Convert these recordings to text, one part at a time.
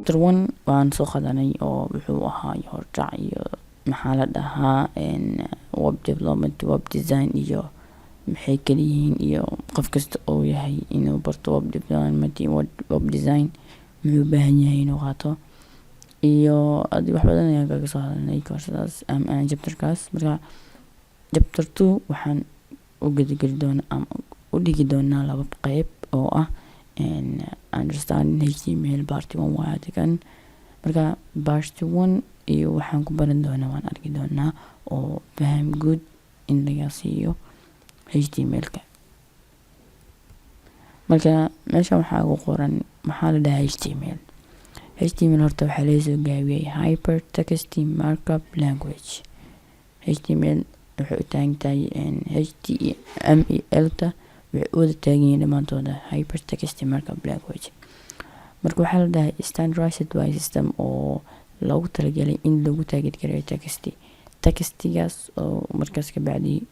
chapter 1 waan soo qadanay oo wuxuu ahaa horjac iyo maxaa la dhahaa web development, web design iyo maxay kala yihiin iyo qof kasta oo yahay inuu barto web development iyo web design muxuu u baahan yahay inuu qaato iyo wax badan ayaan kaga soo hadalnay koorsadaas chapterkaas. Marka chapter 2 waxaan u gudageli doonaa ama u dhigi doonaa laba qayb oo ah understanding HTML part 1 waa kan. Marka part 1 iyo waxaan ku baran doonaa waan arki doonaa oo faham guud in laga siiyo HTML-ka. Marka meesha waxaa ku qoran maxaa la dhahaa HTML horta waxaa laga soo gaabiyay Hypertext Markup Language. HTML wuxuu u taagan tahay HTML-ta waxay u wada taagan yihiin dhammaantooda Hypertext Markup Language. Marka waxaa la dhahay standardized by system oo loogu talagalay in lagu taageero textigaas oo markaas ka bacdi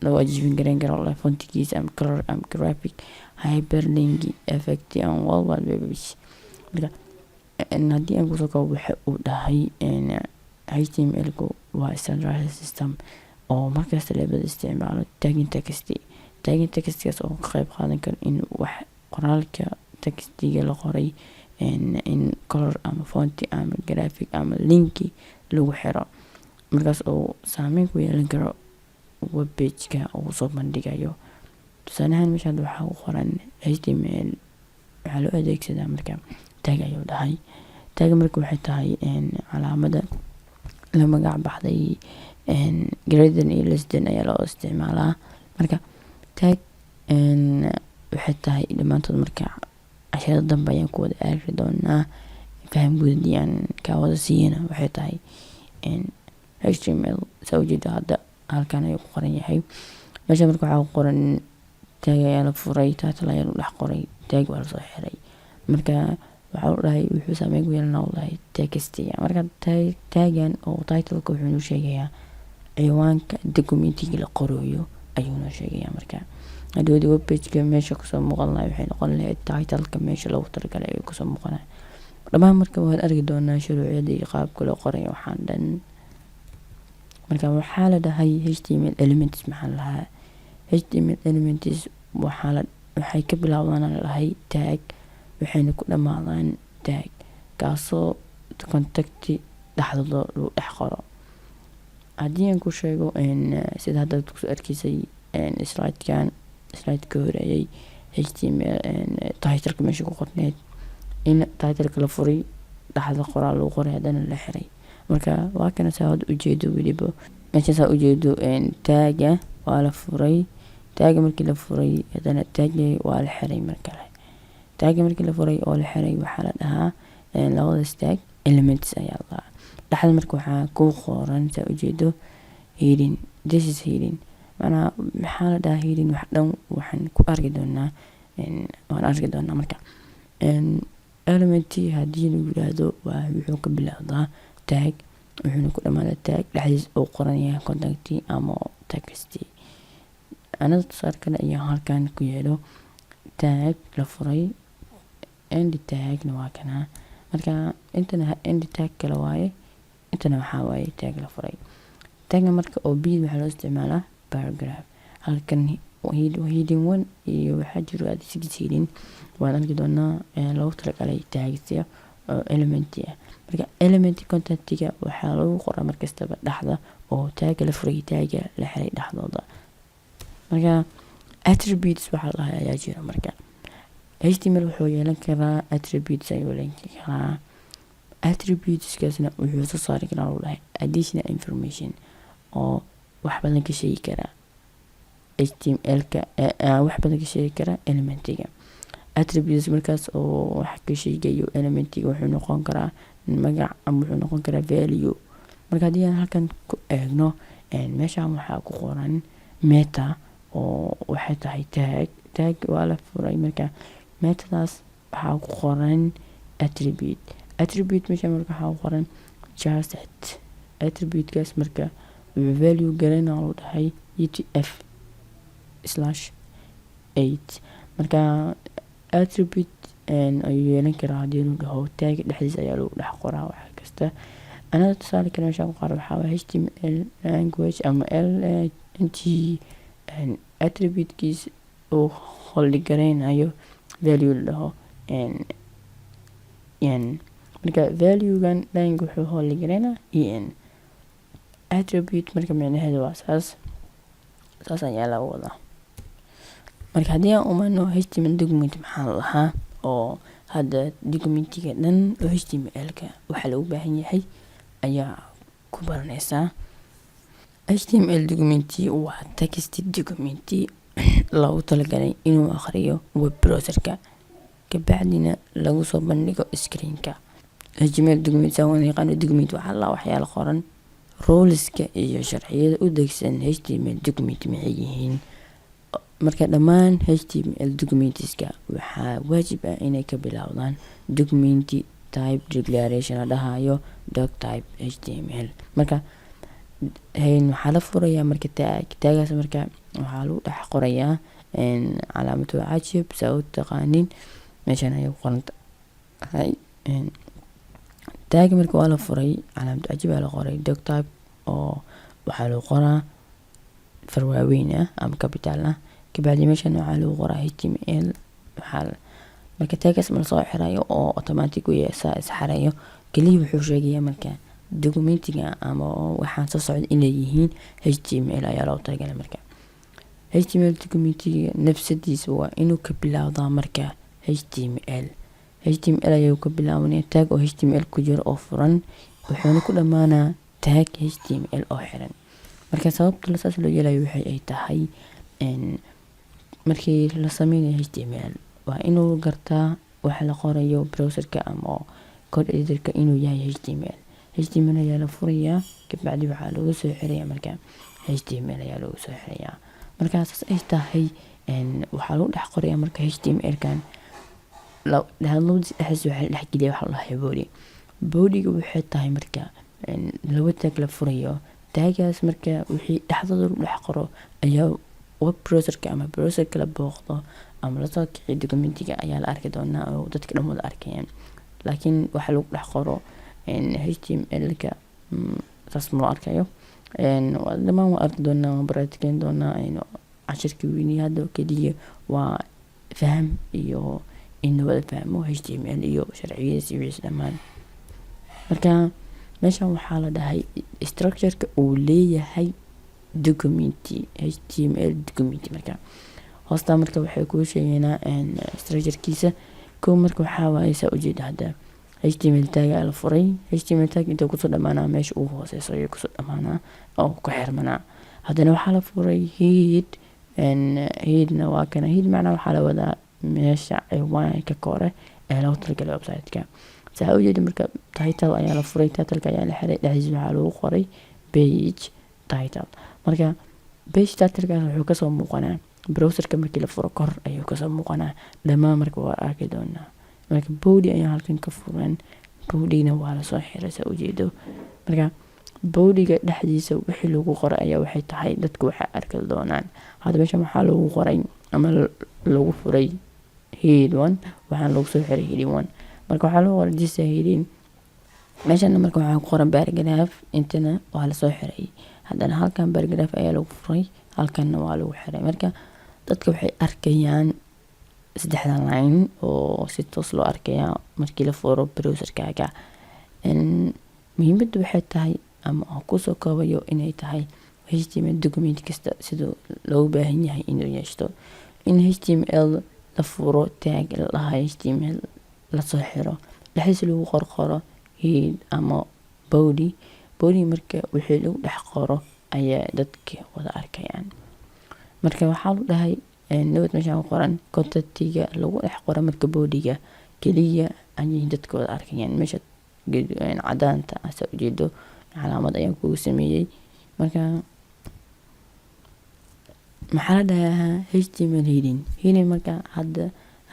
loo ajiibin karo fontigiisa ama color ama graphic hyperlink effect and wall pages. Marka haddii aan kusoo koobo waxa uu dhahay HTML-ku waa standardized system oo markaas la isticmaalo tagging textigaas oo ka qayb qaadan karo in wax qoraalka textiga la qoray in color ama font ama graphic ama linki lagu xiro, markaas oo saameyn ku yeelan karo web page-ka uu soo bandhigayo. Tusaalahan meeshaan waxaa ku qoran HTML waxaa loo adeegsadaa marka tag ayuu dhahay. Tag marka waxay tahay calaamada la magac baxday greater than iyo less than ayaa loo isticmaalaa. Marka tag waxay tahay dhammaantood marka casharada dambe ayaan ku wada arki doonaa. Faham guud ayaan ka wada siiyana waxay tahay HTML soo jeeda hadda halkan ayuu ku qoran yahay. Meesha marka waxaa ku qoran tag ayaa la furay, title ayaa la dhex qoray, tag waa la soo xiray. Marka waxaa u dhahay wuxuu saameyn ku yeelanaa u dhahay textiga. Marka tagan oo title-ka wuxuu noo sheegayaa ciwaanka documentiga la qorayo ayuu noo sheegayaa. Marka hadhow web page-ka meesha kusoo muuqan lahayd waxay noqon lahayd title-ka meesha loogu talagalay ayuu kusoo muuqanaya. Dhammaan marka waan arki doonaa shuruucda iyo qaabka loo qorayo waxaan dhan. Marka waxaa la dhahay HTML elements maxaa la dhahaa HTML elements waxay ka bilaabdaan la dhahay tag waxayna ku dhamaadaan tag kaasoo contact dhexdooda lagu dhex qoro. Haddii aan ku sheego sida hadda ku soo arkaysay slide-ka horeeyay HTML title-ka meesha ku qorneed in title-ka la furay dhexda qoraal lagu qoray haddana la xiray. Marka waa kana saa ujeedo weliba meesha saa ujeedo tagga waa la furay, tagga markii la furay haddana tagga waa la xiray. markii la furay oo la xiray waxaa la dhahaa labadaas tag elements ayaa la dhahaa. Dhexda marka waxaa ku qoran saa ujeedo heading, this is heading. Macnaha maxaa la dhahaa heading wax dhan waxaan ku arki doonaa waan arki doonaa. Marka element haddii lagu yiraahdo wuxuu ka bilaabdaa tag wuxuuna ku dhamaadaa tag dhexdiisa oo qoran yahay contact ama text. Anada tusaale kale ayaa halkan ku yeelo tag la furay end tag-na waa kana. Marka intana end tag kala waaye, intana waxaa waaye tag la furay. Tagga marka oo bid waxaa loo isticmaalaa paragraph. Halkan heading 1 iyo waxaa jiro 6 heading waan arki doonaa loogu talagalay tagsya element. Marka element content-ga waxaa lagu qoraa markastaba dhexda oo tagga la furay tagga la xiray dhexdooda. Marka attributes waxaa la dhahaa ayaa jira. Marka HTML wuxuu yeelan karaa attributes ayuu leeyahay karaa. Attributes-kaasna wuxuu soo saari karaa u dhahay additional information oo wax badan ka sheegi kara HTML-ka wax badan ka sheegi kara element-ga. Attributes markaas oo wax ka sheegayo element-ga wuxuu noqon karaa magac ama wuxuu noqon karaa value. Marka haddii aan halkan ku eegno meeshaan waxaa ku qoran meta oo waxay tahay tag waa la furay. Marka metadaas waxaa ku qoran attribute meesha marka waxaa ku qoran just attribute-kaas marka value garana loo dhahay UTF/8. Marka attribute ayuu yeelan karaa haddii uu dhaho tag dhexdiisa ayaa lagu dhex qoraa wax kasta. anada tusaale kale meeshaan ku qaado waxaa waaye html language ama intii attributekiis uu holdigareynayo value la dhaho marka valuegan lang wuxuu holdigareynaa attribute marka micnaheedu waa saas ayaa laga wadaa. marka haddii aan umano html document maxaa lahaa oo hadda documentiga dhan oo html-ka waxaa lagu baahan yahay ayaa ku baranaysaa. html documenti waa text documenti loogu talagalay inuu akhriyo web browserka kabacdina lagu soo bandhigo screenka. html document saan yaqaano document waxaa la waxyaalo qoran ruleska iyo sharciyada u degsan html document maxay yihiin. marka dhammaan html documentiska waxaa waajib ah inay ka bilowdaan document type declaration la dhahayo doc type html. marka waxaa la furayaa marka taagaas marka waxaa lagu dhex qorayaa calaamatu cajib saa u taqaanin meeshan ayay ku qoran tahay. taaga marka waa la furay calaamatu cajib aa la qoray doc type oo waxaa lagu qoraa farwaaweyn ah ama capital ah kabacdi meeshan waxaa lagu qoraa html. marka taagaas ma lasoo xirayo oo automatic u yeesaa isxarayo keliya wuxuu sheegayaa marka documentiga ama waxaan soo socda inay yihiin html ayaa loo talagalay. marka html documentiga nafsadiisa waa inuu ka bilowdaa marka html ayuu ka bilaabanaya tag oo html ku jiro oo furan wuxuuna ku dhamaanaa tag html oo xiran. marka sababta lasaas loo yeelayo waxay ay tahay markii la sameynayo html waa inuu gartaa waxa la qorayo browserka ama code editorka inuu yahay html ayaa la furayaa kabacdi waxaa lagu soo xirayaa marka html ayaa lagu soo xirayaa. markaas ay tahay waxaa lagu dhex qorayaa marka html-kan downloads dhexdiisa waxaa la dhex geliya waxa la dhahayo bodiga waxay tahay marka laba tag la furayo taagaas marka wixii dhexdooda lagu dhex qoro ayaa web browserka ama browserka la booqdo ama la soo kiciyo documentiga ayaa la arki doonaa oo dadka dhan wada arkayaan. laakiin waxa lagu dhex qoro html-ka saas ma loo arkayo. dhamaan waa arki doonaa waan baraatikeen doonaa cashirkii weyni hadda keliya waa faham iyo in wada fahmo html iyo sharciyadiisa iyo wixiisa dhammaan. marka meeshan waxaa la dhahay structureka uu leeyahay documenti html documenti. marka hoosta marka waxay kuu sheegeynaa structurekiisa ko marka waxaa waaye saa ujeeda hadda html tag la furay html tag inta kusoo dhamaanaa meesha ugu hooseyso ayuu kusoo dhamaanaa oo ku xirmanaa. haddana waxaa la furay headna waa kana head macnaa waxaa la wadaa meesha ciwaanka kore ee loogu talagalay website-ka. saa ujeeda marka title ayaa la furay titleka ayaa la xiray dhexdiisa waxaa lagu qoray page title. marka page titlekaas wuxuu kasoo muuqanaa browserka markii la furo kor ayuu kasoo muuqanaa dhamaan marka waa arki doonaa. marka body ayaa halkan ka furan bodyna waa lasoo xiray saa ujeedo. marka bodyga dhexdiisa wixii lagu qoray ayaa waxay tahay dadku waxay arki doonaan. hadda meeshan waxaa lagu qoray ama lagu furay head 1 waxaan lagu soo xiray head 1. marka waxaa lagu qoray this heading meeshan marka waxaa ku qoran paragraph intana waa lasoo xiray. haddana halkan paragraph ayaa lagu furay halkanna waa lagu xiray. marka dadka waxay arkayaan saddexdan line oo si toos loo arkayaa markii la furo browserkaaga. muhiimaddu waxay tahay ama kusoo koobayo inay tahay html document kasta sidoo loogu baahan yahay inuu yeeshto in html la furo tag la dhahayo html lasoo xiro dhexdiisa lagu qorqoro head ama body marka wixii lagu dhex qoro ayaa dadka wada arkayaan. marka waxaa lu dhahay nabad meeshaan ku qoran contentiga lagu dhex qoro marka bodyga keliya ayay dadka wada arkayaan. meesha cadaanta asa ujeedo calaamad ayaan kugu sameeyey. marka maxaa la dhahaa html heading marka hadda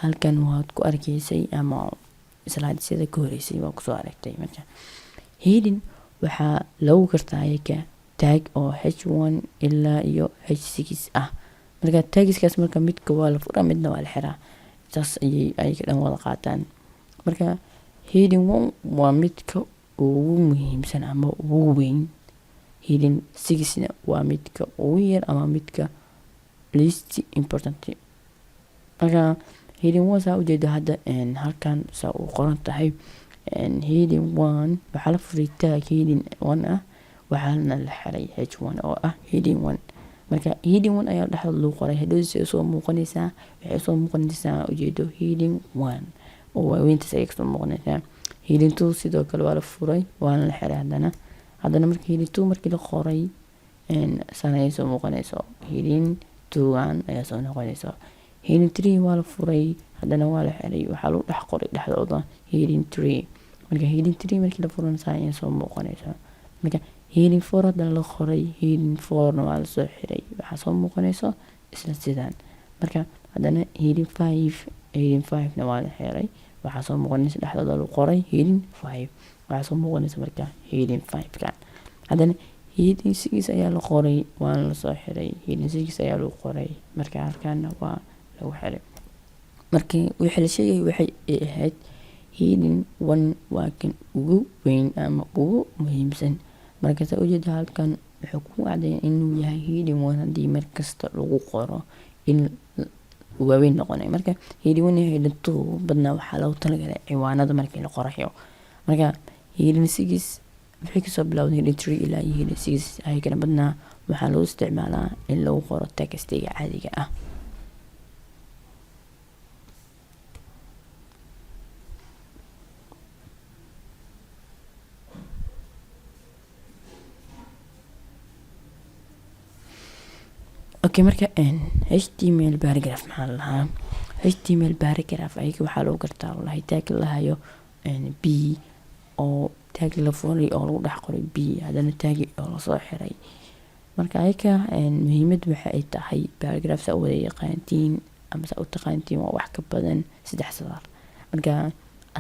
halkan waad ku arkaysay ama slide-sida ka horeysay waa kusoo aragtay. marka heading waxaa lagu gartaa ka tag oo h1 ilaa iyo h6 ah. marka tagiskaas marka midka waa la furaa midna waa la xiraa. saas ayay ka dhan wada qaataan. Marka heading 1 waa midka ugu muhiimsan ama ugu weyn. Heading 6 waa midka ugu yar ama midka least important. Marka heading 1 saa ujeeda hadda halkan saa u qoran tahay heading 1 waxaa la furay tag heading 1 ah, waxaana la xiray h1 oo ah heading 1. marka heading 1 ayaa dhexda lagu qoray, hadhowsi soo muuqanaysaa, waxay soo muuqanaysaa ujeedo heading 1 oo waaweyntaas ay soo muuqanaysaa. heading 2 sidoo kale waa la furay waana la xiray haddana marka heading 2 markii la qoray sana ay soo muuqanayso heading 2 ayaa soo noqonaysa. heading 3 waa la furay haddana waa la xiray, waxaa lagu dhex qoray dhexdooda heading 3. marka heading 3 markii la furan sana ay soo muuqanaysa. marka heading 4 haddana la qoray heading 4 waa la soo xiray, waxaa soo muuqanaysa isla sidaan. marka haddana heading 5 na waa la xiray, waxaa soo muuqanaysa dhexdooda lagu qoray heading 5, waxaa soo muuqanaysa marka heading 5 kan. haddana heading 6 ayaa la qoray waana la soo xiray, heading 6 ayaa lagu qoray, marka halkaana waa lagu xiray. markii wixii la sheegay waxay ahayd heading 1 waa kan ugu weyn ama ugu muhiimsan. marka saa ujeeda halkan wuxuu ku caddeeyay inuu yahay heading 1 haddii mar kasta lagu qoro in waaweyn noqonay. marka heading 1 iyo heading 2 badna waxaa lagu talagalay ciwaanada markii la qorayo. marka heading 6 wixii kasoo bilowday heading 3 ilaa heading 6 ayagana badna waxaa lagu isticmaalaa in lagu qoro textiga caadiga ah. okay, marka html paragraph maxaa la lahaa? html paragraph ayaga waxaa lagu gartaa wallahi tag lahayo b oo tag la furay oo lagu dhex qoray b haddana tag oo la soo xiray. marka ayaga muhiimad waxa ay tahay paragraph saa wada yaqaantiin ama saa u taqaantiin waa wax ka badan 3 sadar. marka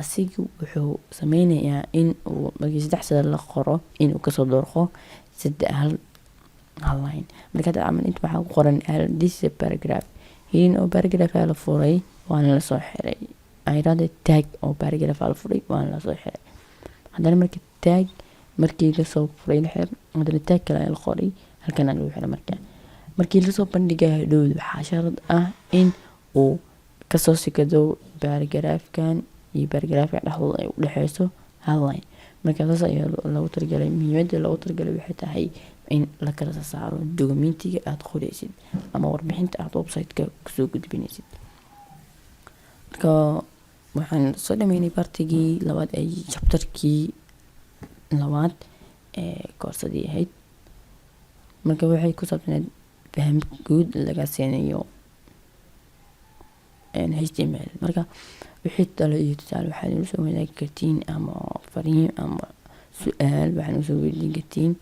asigu wuxuu sameynayaa in uu markii 3 sadar la qoro in uu kasoo doorqo hal line. marka hadda camal inta waxaa ku qoran this is a paragraph, heading oo paragraph la furay waana la soo xiray, ayraade tag oo paragraph la furay waana la soo xiray. haddana markii tag markii la soo furay la xir, haddana tag kale la qoray halkan lagu xiray. markii la soo bandhigay dhow waxaa sharad ah in uu kasoo sikado paragraphkan iyo paragraphka dhexdooda ay u dhaxayso hal line. marka taas ayaa lagu targalay. muhiimadda lagu targalay waxay tahay in la kala saaro dokumentiga aad qoraysid ama warbixinta aad website-ka kusoo gudbinaysid. marka waxaan soo dhameynay partigii labaad ee chapterkii labaad ee koorsadii ahayd. marka waxay ku saabsaneed faham guud laga siinayo html. marka wixii talo iyo tusaale waxaad inoo soo wadaagi kartiin ama fariin ama su-aal waxaad inoo soo weydiin kartiin.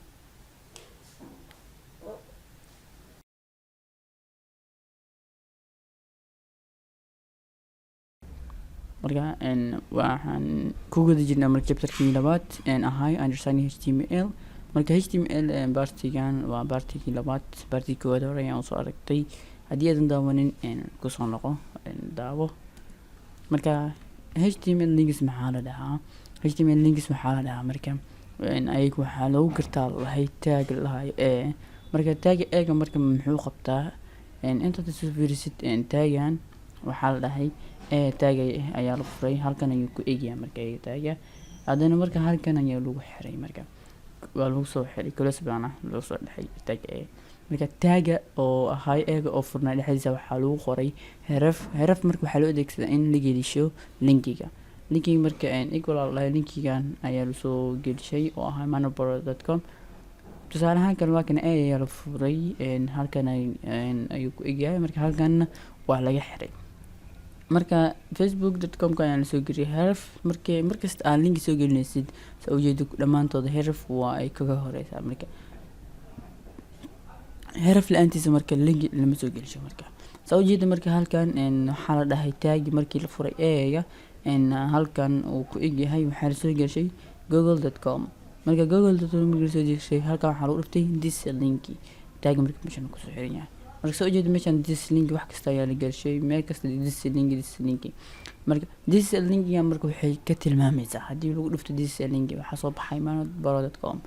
marka waxaan ku guda jirnaa marka chapterkii labaad ahay understanding html. marka html bartigan waa bartigii labaad, bartigii koowaad hore ayaan soo aragtay. haddii aadan daawanin kusoo noqo daawo. marka html links maxaa la dhahaa? html links waxaa la dhahaa marka ayaga waxaa lagu gartaa lahay tag lahayo marka tag eega marka muxuu qabtaa intaad soo fiirisid tagan waxaa la dhahay tag ayaa la furay halkan ayuu ku eegaya marka tag haddana marka halkan ayaa lagu xiray. marka waa lagu soo xiray kala sabana lagu soo dhaxay tag marka tag oo ahay eega oo furnaa dhexdiisa waxaa lagu qoray heraf marka waxaa loo adeegsadaa in la gelisho linkiga marka equal linkigan ayaa la soo gelishay oo ahaa manopro.com. tusaale ahaan kan waa kan ayaa la furay halkan ayuu ku eegaya marka halkan waa laga xiray. marka facebook.com ka ayaa la soo geliyay heraf. markasta aan linki soo gelinaysid soo ujeedo dhamaantooda heraf waa ay kaga horeysaa. marka heraf la-aantiisa marka linki lama soo gelisho. marka soo ujeedo marka halkan waxaa la dhahay tag markii la furay eega halkan uu ku egyahay waxaa la soo gelishay google.com. marka google.com markii la soo gelishay halkan waxaa lagu dhiftay this linki tag marka meeshan ku soo xiran yahay. marka soo jeedo meeshan this link wax kasta ayaa la gashay meel kasta this link marka this link marka waxay ka tilmaamaysaa haddii lagu dhufto this link waxaa soo baxay manodbaro.com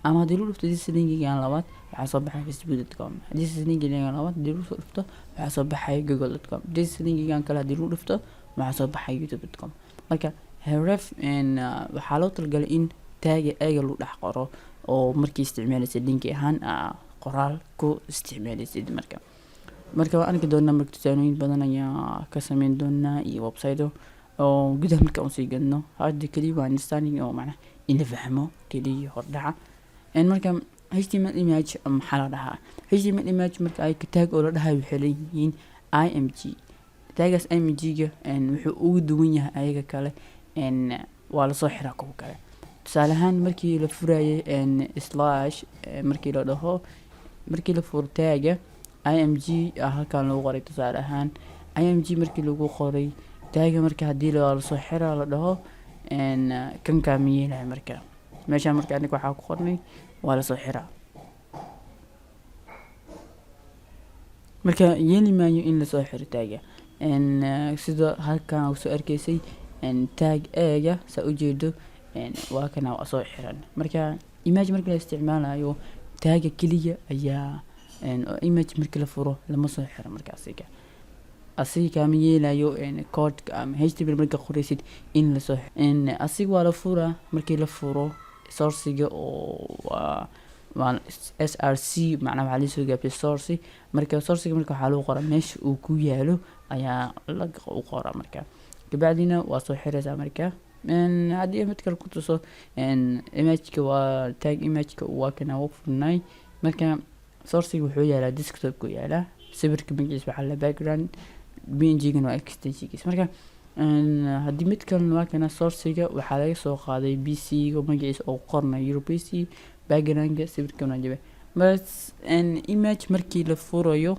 ama haddii lagu dhufto this link labaad waxaa soo baxay facebook.com this link labaad haddii lagu dhufto waxaa soo baxay google.com this link kale haddii lagu dhufto waxaa soo baxay youtube.com marka href waxaa loo talagalay in taaga eega lagu dhex qoro oo markii isticmaalaysa link ahaan qoraal ku isticmaalaysid marka waan arki doonaa marka tusaalooyin badan ayaa ka sameyn doonaa iyo website oo gudaha marka aan sii gadno hadda kaliya waa understanding oo macnaha in la fahmo kaliya hordhaca marka html image maxaa la dhahaa html image marka ay taag oo la dhahay waxay leeyihiin img taagaas img-ga wuxuu ugu duwan yahay ayaga kale waa lasoo xiraa kuwa kale tusaale ahaan markii la furayay slash markii la dhaho markii la furo taaga img halkan lagu qoray tusaale ahaan img markii lagu qoray taaga marka haddii lasoo xiraa la dhaho kan kaamiyeelaya marka meeshaan marka aniga waxaa ku qornay waa lasoo xiraa marka yeeli maayo in lasoo xiro taaga sida halkan soo arkaysay taag eega saa ujeedo waa kana waa soo xiran marka image marka la isticmaalayo taaga keliya ayaa image markii la furo lama soo xiro marka asiga kaama yeelayo codeka ama html marka qoraysid in lasoo asiga waa la furaa markii la furo sourciga oo waa src macnaha waxaa lasoo gaabtay source marka sourciga marka waxaa lagu qoraa meesha uu ku yaalo ayaa laga u qoraa marka kabacdina waa soo xiraysaa marka haddii mid kale ku tuso imageka waa tag imageka waa kana u furnay marka sourciga wuxuu yaalaa desktopku yaalaa sawirka magaciisa waxaa la background png-gan waa extensionkiisa marka haddii mid kalena waa kana sourciga waxaa laga soo qaaday pc-ga magaciisa oo qornay europc background-ga sawirkan waa jabe bas image markii la furayo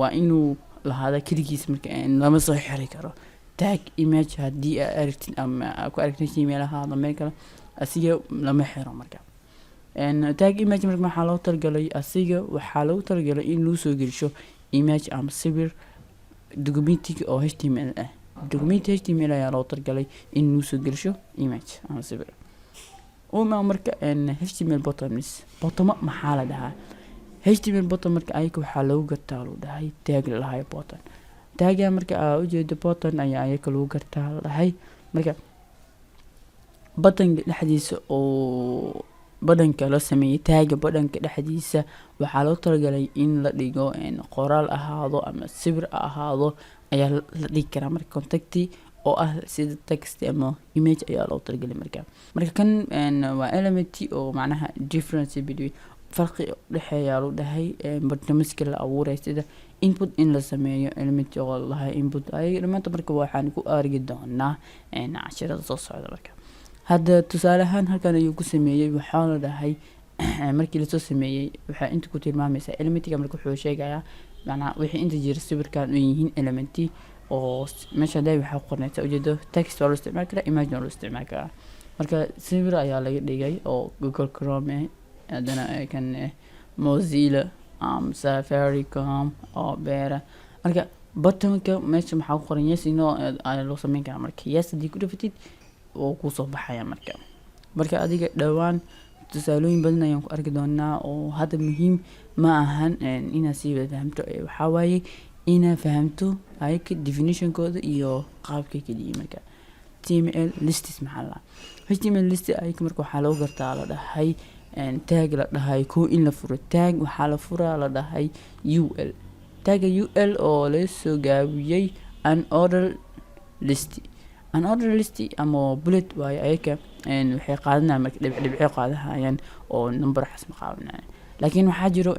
waa inuu lahaada keligiis marka lama soo xiri karo tag image haddii aad aragtid ama ku aragtid email ahaada meel kale asiga lama xiro marka tag image marka waxaa loo talagalay asiga waxaa lagu talagalay in lagu soo gelisho image ama sawir documentiga oo html ah document html ayaa loo talagalay in lagu soo gelisho image ama sawir marka html bottom maxaa la dhahaa html bottom marka ayaga waxaa lagu gartaa loo dhahay tag la dhahay bottom taaga marka ujeedo button ayaa ayaga lagu gartaa la dhahay marka buttonka dhexdiisa oo badhanka la sameeyay taaga badhanka dhexdiisa waxaa loo talagalay in la dhigo qoraal ahaado ama sawir ahaado ayaa la dhigi karaa marka contacti oo ah sida text ama image ayaa loo talagalay marka kan waa element oo macnaha difference between farqi dhexeeya loo dhahay barnaamijka la abuuray sida input in la sameeyo element oo lahay input ay dhamaanta marka waxaan ku arki doonaa casharada soo socda marka hadda tusaale ahaan halkan ayuu ku sameeyay waxaa la dhahay markii la soo sameeyay waxa inta ku tilmaamaysa elementiga marka wuxuu sheegayaa macnaha wixii inta jira sawirkan u yihiin elementi oo meesha day waxa qornaysa ujeedo text oo la isticmaali karaa image oo la isticmaali karaa marka sawir ayaa laga dhigay oo Google Chrome adana kan Mozilla Safaricom Opera marka buttonka meesha maxaa ku qoran yes ino loo sameyn karaa marka yes hadii ku dhafatid oo ku soo baxaya marka adiga dhawaan tusaalooyin badan ayaan ku arki doonaa oo hadda muhiim ma ahan inaad sii wada fahamto waxaa waaye inaad fahamto ayaga definition-kooda iyo qaabka keliya marka html lists maxaa la html list ayaga marka waxaa lagu gartaa la dhahay tag la dhahay ko in la furo tag waxaa la furaa la dhahay ul tagga ul oo laga soo gaabiyey unordered list ama bullet waaye ayaga waxay qaadanayaan marka dhibco qaadahayaan oo number xasma qaadanayaan laakiin waxaa jiro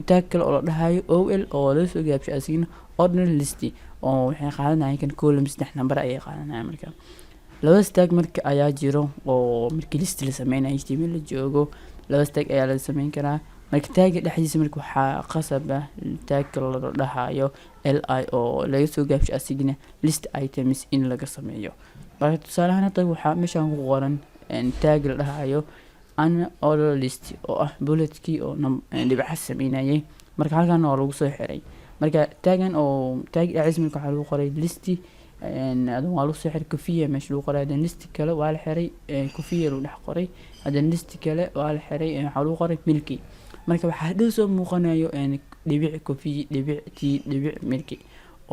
tag kale oo la dhahayo ol oo laga soo gaabshay asigna ordinary list oo waxay qaadanayaan kan column 3 number ayay qaadanayaan marka labada tag marka ayaa jiro oo markii list la sameynayo html la joogo labada tag ayaa la sameyn karaa marka tagga dhexdiisa marka waxaa qasab ah tag la dhahayo li oo laga soo gaabshay asigna list items in laga sameeyo marka tusaale ahaan hadda waxaa meeshaan ku qoran tag la dhahayo unordered list oo ah bulletkii oo dhibco sameynayay marka halkan oo lagu soo xiray marka taagan oo taag cismiga waxa lagu qoray listi adan waa lagu soo xiray kofiya meesha lagu qoray adan listi kale waa la xiray kofiya lagu dhex qoray adan listi kale waa la xiray waxa lagu qoray milki marka waxa hadhow soo muuqanayo dhibic kofiya dhibic tii dhibic milki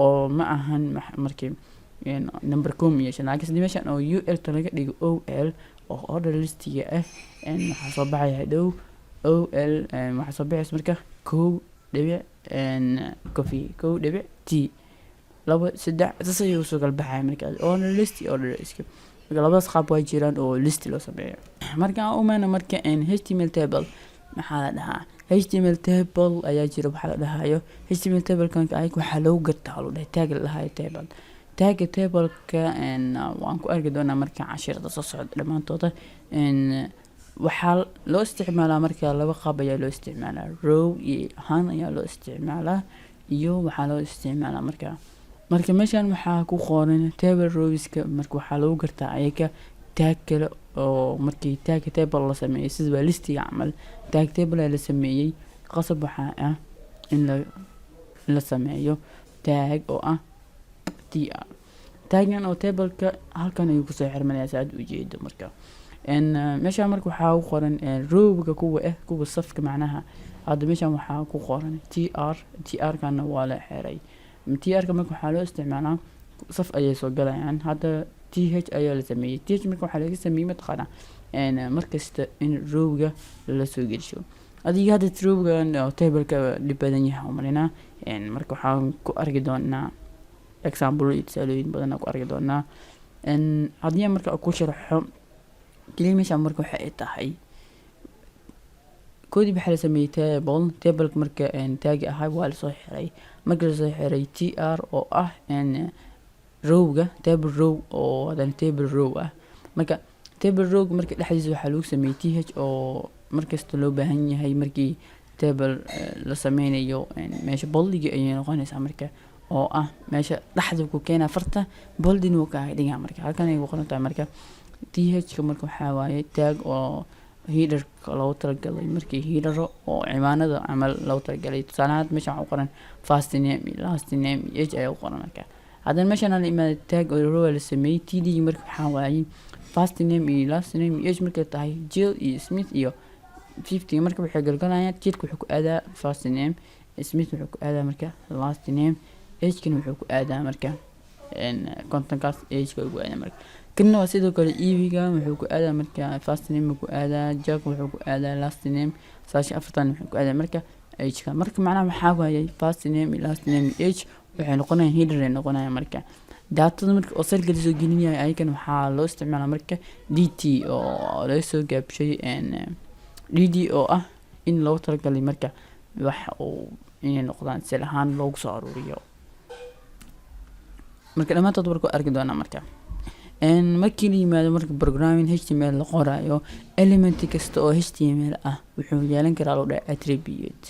oo ma ahan markii number com iyo laakiin meeshan oo ul talaga dhigo ol oo order listiga ah waxa soo baxaya hadhow ol waxa soo baxaysa marka kow dhibic coffee kow dhibic tea laba saddex tasayuu soo gal baxay marka order list order iska marka labadaas qaab way jiraan oo list loo sameeyo marka marka html table maxaa la dhahaa html table ayaa jira waxa la dhahayo html table kan waxa lagu gartaa loo dhahay tag la dhahayo table ka waan ku arki doonaa marka casharada soo socda dhamaantooda waxaa loo isticmaalaa marka laba qaab ayaa loo isticmaalaa row iyo han ayaa loo isticmaalaa iyo waxaa loo isticmaalaa marka meeshan waxaa ku qoran table rowska marka waxaa lagu gartaa ayaga tag kale oo markii tag table la sameeyo sida listiga camal tag table la sameeyay qasab waxa ah in la sameeyo tag oo ah tr taggan oo table-ka halkan ayuu ku soo xirmanaya saad u jeedo marka meesha marka waxaa ku qoran row-ga kuwa safka macnaha hadda meesha waxaa ku qoran tr kana waa la xiray tr-ka marka waxaa loo isticmaalaa saf ayay soo galayaan hadda th ayaa la sameeyay th marka waxaa laga sameeyay mataqaana markasta in row-ga la soo geliyo adiga hadda row-ga oo table-ka dhib badan yahay umalina marka waxaan ku arki doonaa example tusaalooyin badan ku arki doonaa haddii marka ku sharaxo kaliya meesha marka waxay tahay koodi waxa la sameeyay table marka taagi ahaa waa la soo xiray marka la soo xiray tr oo ah row-ga table row oo hadan table row ah marka table row marka dhexdiisa waxa lagu sameeyay th oo markasta loo baahan yahay markii table la sameynayo meesha boldiga ay noqonaysaa marka oo ah meesha dhaxda ku keenaa farta boldin uu ka dhigaa marka halkan ay qoran tahay marka th ka marka waxa waaye tag oo header loo talagalay markii header oo ciwaanada amal loo talagalay tusaalaha meesha waxa qoran first name last name h ay qoran marka hadan meesha aan imaado tag oo row la sameeyay td marka waxa waaye first name iyo last name h marka tahay jill iyo smith iyo 50 marka waxay galgalayaan jidka wuxuu ku aadaa first name smith wuxuu ku aadaa marka last name age-kan wuxuu ku aadaa marka content-kaas age-ka ugu aadaa marka kana waa sidoo kale EV-ga wuxuu ku aadaa marka first name ku aadaa jack wuxuu ku aadaa last name saashi afartan wuxuu ku aadaa marka age-ka marka macnaha waxaa waayay first name last name age waxay noqonayaan header ay noqonayaan marka daatada marka oo sal geliso gelinaya ayakan waxaa loo isticmaalaa marka dt oo laga soo gaabshay dd oo ah in loo talagalay marka wax uu inay noqdaan sel ahaan loogu soo aruuriyo marka dhamaantood warku arki doonaa marka markii la yimaado marka programming html la qoraayo element kasta oo html ah wuxuu yeelan karaa loo dhahay attribute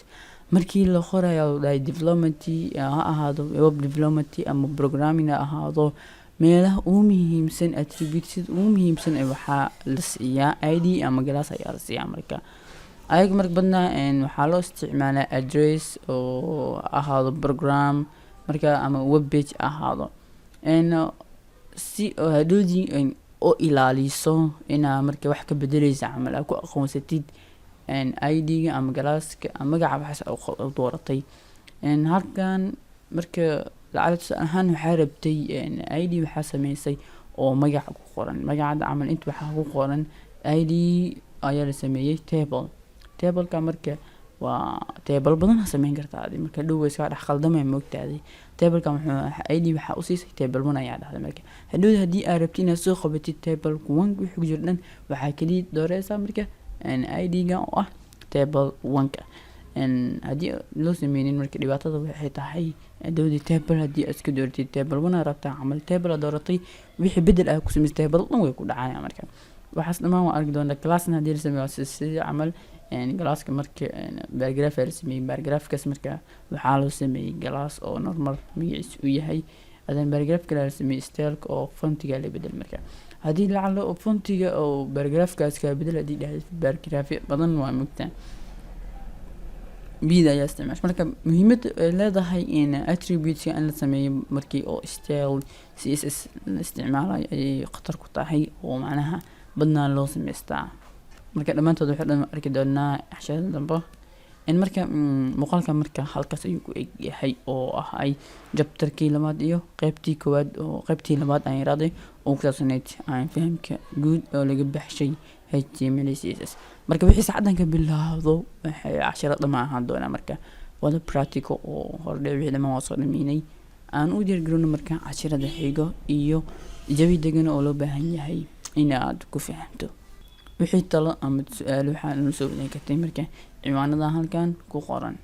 markii la qorayo loo dhahay development ha ahaado web development ama programming ha ahaado meelaha ugu muhiimsan attributes ugu muhiimsan waxaa la siiyaa id ama class ayaa la siiyaa marka ayaga marka badnaa waxaa loo isticmaalaa address oo ahaado program marka ama web page ahaado si hadhoodii oo ilaaliso inaa marka wax ka bedelaysa camal ku aqoonsatid id-ga ama galaaska ama magaca waxaas u dooratay halkan marka lacagta ahaan waxaa rabtay id waxaa sameysay oo magaca ku qoran magacada camal inta waxaa ku qoran id ayaa la sameeyay table-ka marka waa table badan sameyn kartaa marka dhow iska dhex khaldamay moogtaaday table-ka wuxuu id waxa u siisay table 1 ayaa dhahday marka hadii aad rabtid inaad soo qabatid table 1 wixii jirdan waxa kaliya dooreysaa marka id-ga oo ah table 1ka hadii loo sameeynin marka dhibaatada waxay tahay dawdi table hadii aad iska dooratid table 1 rabtaa camal table dooratay wixii bedel ah ku sameeyay table 1 way ku dhacayaan marka waxaas dhamaan waan arki doonaa class-na hadii la sameeyo sidii camal galaaska marka paragraph la sameeyay paragraph-kaas marka waxaa loo sameeyay glass oo normal magaciisa u yahay adan paragraph kale la sameeyay style oo fontiga la bedel marka hadii lacala oo fontiga oo paragraph-kaas ka bedel hadii dhahay paragraph badan waa mugtaan bida ayaa isticmaasha marka muhiimada ay leedahay in attributes aan la sameeyo markii oo style css la isticmaalayo ay khatar ku tahay oo macnaha badnaa loo sameystaa marka dhamaantood waxay dhan arki doonaa casharada dambe in marka muuqaalka marka halkaas ayuu ku eg yahay oo ahay chapterkii labaad iyo qaybtii koowaad oo qaybtii labaad aan yiraahday oo ku saabsaneyd aan fahamka guud oo laga baxshay HTML CSS marka wixii saacadan ka bilaawdo waxay casharada ma ahaan doona marka wada practical oo hordhay wixii dhammaan waa soo dhameynay aan u diyaargarowno marka casharada xigo iyo jawi degan oo loo baahan yahay inaad ku fahanto wixii talo ama su'aalo waxaan soo wadaagi kartay marka ciwaanada halkan ku qoran